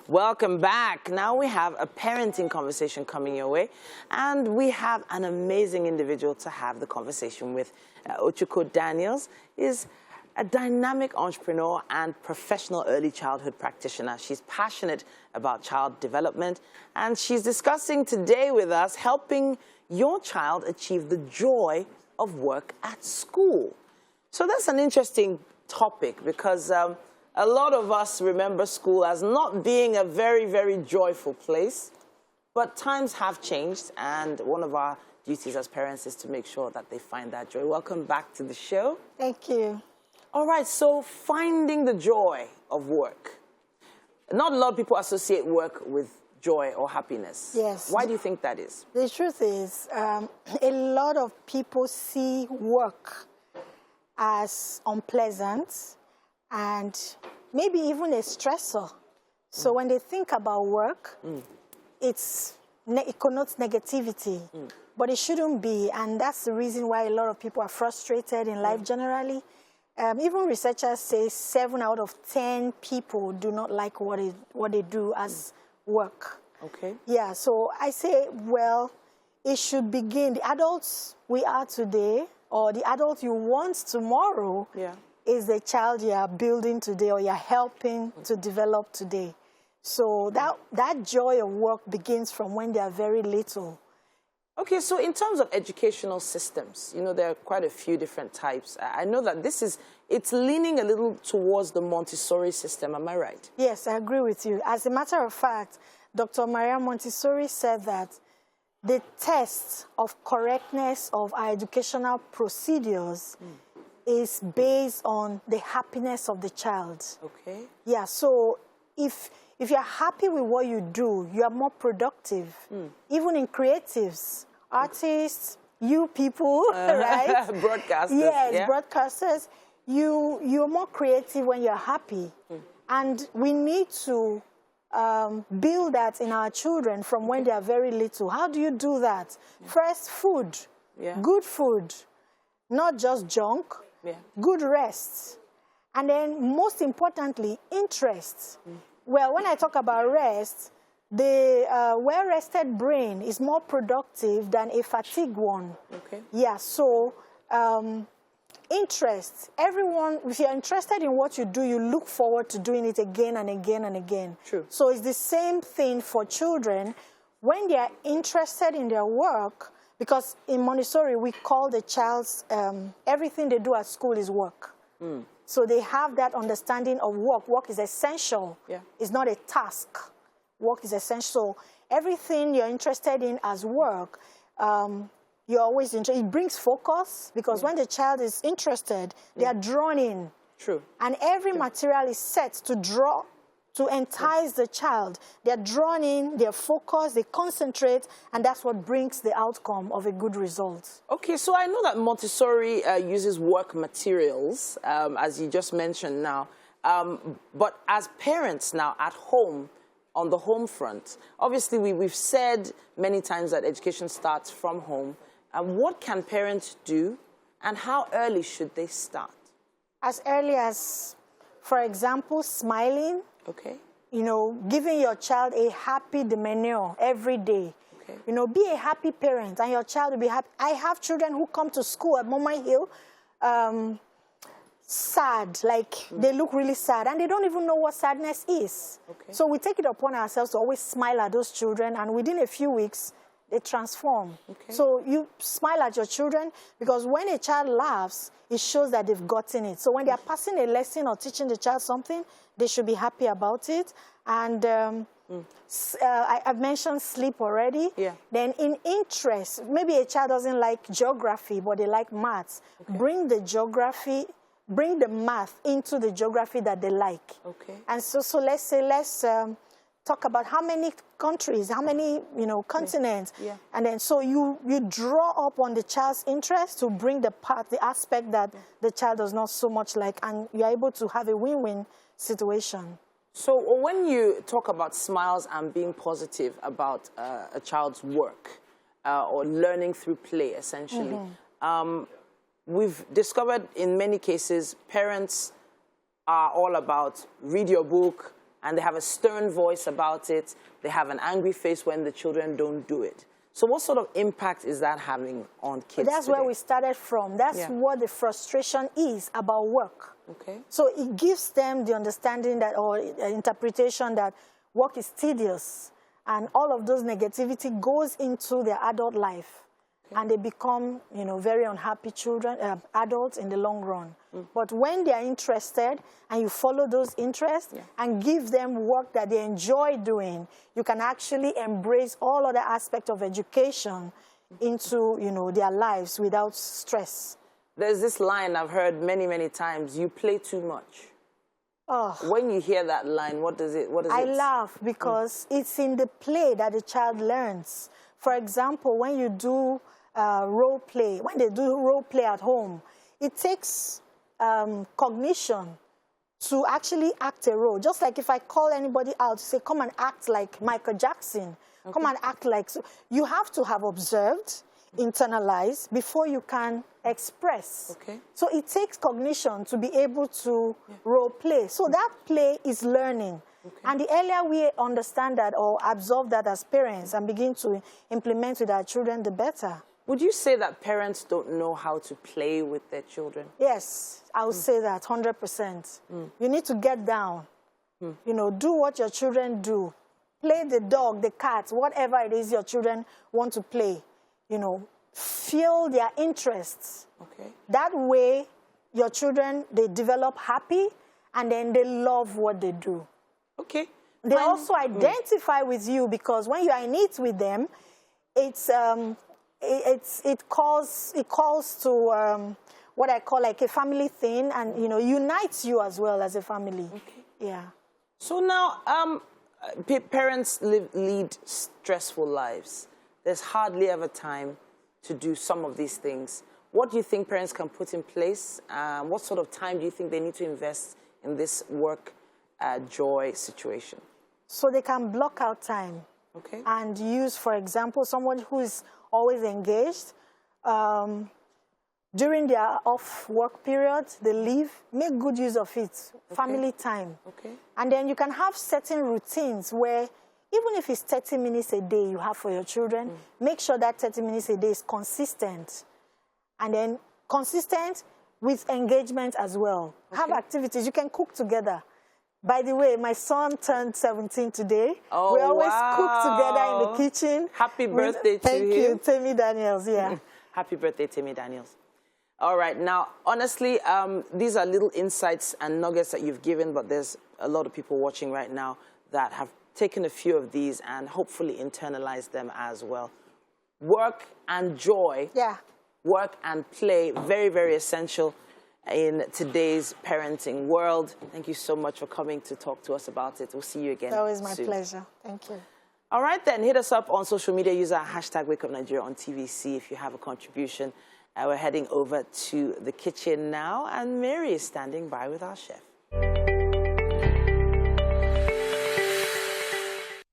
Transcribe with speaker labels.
Speaker 1: Welcome back. Now we have a parenting conversation coming your way, and we have an amazing individual to have the conversation with. Ochuko Daniels is a dynamic entrepreneur and professional early childhood practitioner. She's passionate about child development, and she's discussing today with us helping your child achieve the joy of work at school. So that's an interesting topic because a lot of us remember school as not being a very, very joyful place, but times have changed, and one of our duties as parents is to make sure that they find that joy. Welcome back to the show.
Speaker 2: Thank you.
Speaker 1: All right, so finding the joy of work. Not a lot of people associate work with joy or happiness.
Speaker 2: Yes.
Speaker 1: Why do you think that is?
Speaker 2: The truth is, a lot of people see work as unpleasant and maybe even a stressor. So when they think about work, it connotes negativity, but it shouldn't be. And that's the reason why a lot of people are frustrated in life generally. Even researchers say 7 out of 10 people do not like what they do as work.
Speaker 1: Okay.
Speaker 2: Yeah, so I say, well, it should begin. The adults we are today, or the adult you want tomorrow, is the child you are building today or you're helping to develop today. So that joy of work begins from when they are very little.
Speaker 1: Okay, so in terms of educational systems, you know, there are quite a few different types. I know that it's leaning a little towards the Montessori system, am I right?
Speaker 2: Yes, I agree with you. As a matter of fact, Dr. Maria Montessori said that the test of correctness of our educational procedures is based on the happiness of the child.
Speaker 1: Okay.
Speaker 2: Yeah, so if you're happy with what you do, you are more productive. Even in creatives, artists, you people, right?
Speaker 1: Broadcasters.
Speaker 2: Yes,
Speaker 1: yeah?
Speaker 2: broadcasters. You're more creative when you're happy. And we need to build that in our children from when they are very little. How do you do that? First, food. Good food, not just junk. Good rest. And then, most importantly, interest. Well, when I talk about rest, the well-rested brain is more productive than a fatigued one.
Speaker 1: Okay.
Speaker 2: Yeah, so interest. Everyone, if you're interested in what you do, you look forward to doing it again and again and again.
Speaker 1: True.
Speaker 2: So it's the same thing for children. When they are interested in their work, because in Montessori, we call the child's, everything they do at school is work. So they have that understanding of work. Work is essential. It's not a task. Work is essential. Everything you're interested in as work, you're always interested. It brings focus, because when the child is interested, they are drawn in.
Speaker 1: True.
Speaker 2: And every material is set to draw, to entice the child. They're drawn in, they're focused, they concentrate, and that's what brings the outcome of a good result. Okay,
Speaker 1: so I know that Montessori uses work materials, as you just mentioned now. But as parents now at home, on the home front, obviously we've said many times that education starts from home. What can parents do, and how early should they start?
Speaker 2: As early as, for example, smiling. Okay. You know, giving your child a happy demeanor every day. Okay. You know, be a happy parent and your child will be happy. I have children who come to school at Mama Hill sad, like they look really sad, and they don't even know what sadness is. Okay. So we take it upon ourselves to always smile at those children, and within a few weeks, they transform. Okay. So you smile at your children, because when a child laughs, it shows that they've gotten it. So when they are passing a lesson or teaching the child something, they should be happy about it. And I've mentioned sleep already. Then in interest, maybe a child doesn't like geography, but they like maths. Okay. Bring the math into the geography that they like. Okay. And so let's talk about how many countries, how many, continents. And then so you draw up on the child's interest to bring the aspect that the child does not so much like, and you're able to have a win-win situation.
Speaker 1: So when you talk about smiles and being positive about a child's work or learning through play, essentially, we've discovered in many cases parents are all about read your book and they have a stern voice about it. They have an angry face when the children don't do it. So what sort of impact is that having on kids
Speaker 2: That's
Speaker 1: today?
Speaker 2: where we started from. That's what the frustration is about work.
Speaker 1: Okay.
Speaker 2: So it gives them the understanding that, or interpretation that work is tedious, and all of those negativity goes into their adult life. And they become, you know, very unhappy children, adults in the long run. But when they are interested and you follow those interests and give them work that they enjoy doing, you can actually embrace all other aspects of education into, you know, their lives without stress.
Speaker 1: There's this line I've heard many, many times: you play too much.
Speaker 2: Oh.
Speaker 1: When you hear that line, what does it?
Speaker 2: I laugh because it's in the play that the child learns. For example, when you do role play, when they do role play at home, it takes cognition to actually act a role. Just like if I call anybody out to say, come and act like Michael Jackson, come and act like... So you have to have observed, internalized, before you can express. So it takes cognition to be able to role play. So that play is learning. And the earlier we understand that or absorb that as parents and begin to implement with our children, the better.
Speaker 1: Would you say that parents don't know how to play with their children?
Speaker 2: Yes, I would say that 100%. You need to get down. You know, do what your children do. Play the dog, the cat, whatever it is your children want to play. You know, feel their interests. That way, your children, they develop happy and then they love what they do. They also identify with you because when you are in it with them, it calls to what I call like a family thing, and you know, unites you as well as a family.
Speaker 1: So now, parents lead stressful lives. There's hardly ever time to do some of these things. What do you think parents can put in place? What sort of time do you think they need to invest in this work joy situation?
Speaker 2: So they can block out time and use, for example, someone who is always engaged. During their off-work period, they leave, make good use of it, family time. And then you can have certain routines where, even if it's 30 minutes a day you have for your children, make sure that 30 minutes a day is consistent. And then consistent with engagement as well. Have activities. You can cook together. By the way, my son turned 17 today. We always cook together in the kitchen.
Speaker 1: Happy birthday to him.
Speaker 2: Thank you, Tammy Daniels,
Speaker 1: Happy birthday, Tammy Daniels. All right, now, honestly, these are little insights and nuggets that you've given, but there's a lot of people watching right now that have taken a few of these and hopefully internalized them as well. Work and joy, work and play, very, very essential in today's parenting world. Thank you so much for coming to talk to us about it. We'll see you again soon.
Speaker 2: That was my pleasure. Thank you.
Speaker 1: All right, then, hit us up on social media. Use our hashtag WakeUpNigeria on TVC if you have a contribution. We're heading over to the kitchen now, and Mary is standing by with our chef.